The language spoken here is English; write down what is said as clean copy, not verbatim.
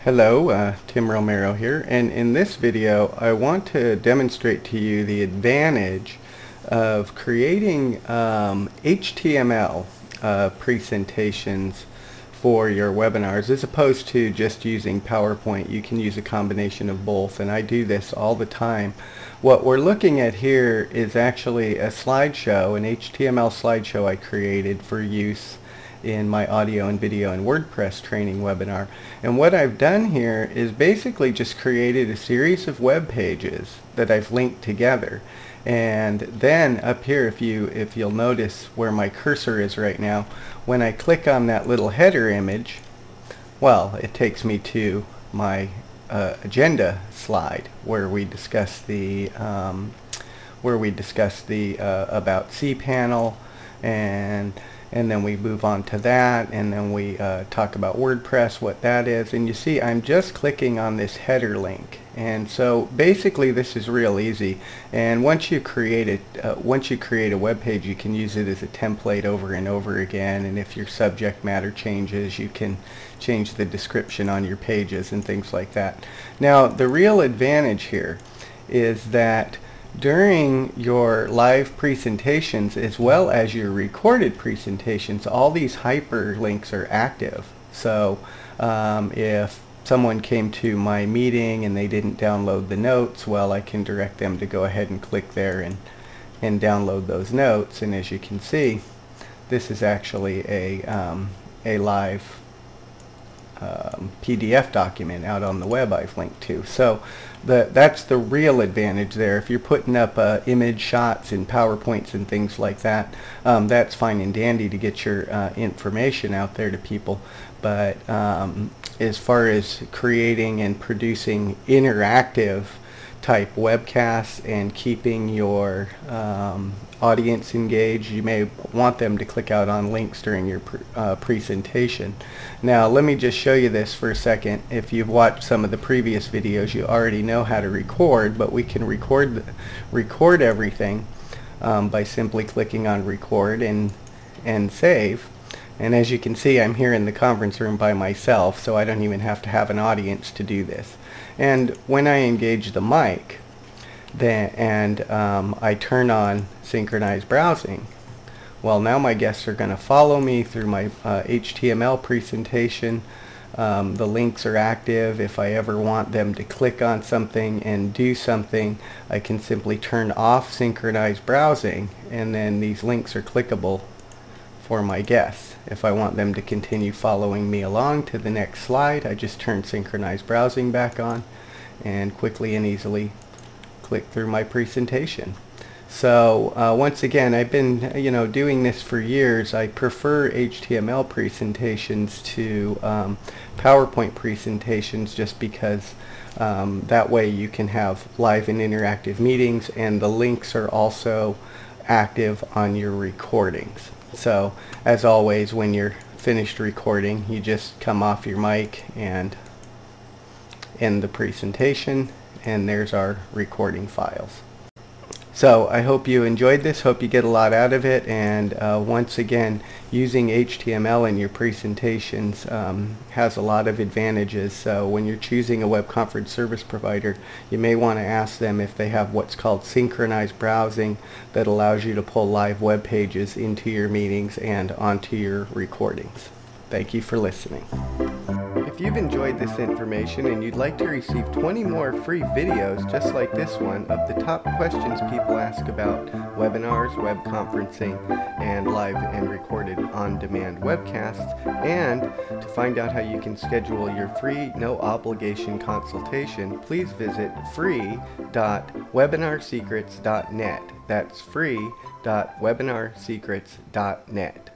Hello, Tim Romero here, and in this video I want to demonstrate to you the advantage of creating HTML presentations for your webinars as opposed to just using PowerPoint. You can use a combination of both, and I do this all the time. What we're looking at here is actually a slideshow, an HTML slideshow I created for use in my audio and video and WordPress training webinar. And what I've done here is basically just created a series of web pages that I've linked together. And then up here, if you'll notice where my cursor is right now, when I click on that little header image, well, it takes me to my agenda slide where we discuss the about cPanel, and then we move on to that, and then we talk about WordPress, what that is. And you see I'm just clicking on this header link, and so basically this is real easy. And once you create a web page, you can use it as a template over and over again, and if your subject matter changes, you can change the description on your pages and things like that. Now the real advantage here is that during your live presentations as well as your recorded presentations, all these hyperlinks are active. So if someone came to my meeting and they didn't download the notes, well, I can direct them to go ahead and click there and download those notes. And as you can see, this is actually a live PDF document out on the web I've linked to. So that's the real advantage there. If you're putting up image shots and PowerPoints and things like that, that's fine and dandy to get your information out there to people. But as far as creating and producing interactive type webcasts and keeping your audience engaged, you may want them to click out on links during your presentation. Now let me just show you this for a second. If you've watched some of the previous videos, you already know how to record, but we can record everything by simply clicking on record and save. And as you can see, I'm here in the conference room by myself, so I don't even have to have an audience to do this. And when I engage the mic and I turn on synchronized browsing, well, now my guests are going to follow me through my HTML presentation. The links are active. If I ever want them to click on something and do something, I can simply turn off synchronized browsing, and then these links are clickable for my guests. If I want them to continue following me along to the next slide, I just turn synchronized browsing back on and quickly and easily click through my presentation. So once again, I've been doing this for years. I prefer HTML presentations to PowerPoint presentations just because that way you can have live and interactive meetings, and the links are also active on your recordings. So as always, when you're finished recording, you just come off your mic and end the presentation, and there's our recording files. So I hope you enjoyed this, hope you get a lot out of it, and once again, using HTML in your presentations has a lot of advantages. So when you're choosing a web conference service provider, you may want to ask them if they have what's called synchronized browsing that allows you to pull live web pages into your meetings and onto your recordings. Thank you for listening. If you've enjoyed this information and you'd like to receive 20 more free videos just like this one of the top questions people ask about webinars, web conferencing, and live and recorded on-demand webcasts, and to find out how you can schedule your free no obligation consultation, please visit free.webinarsecrets.net. That's free.webinarsecrets.net.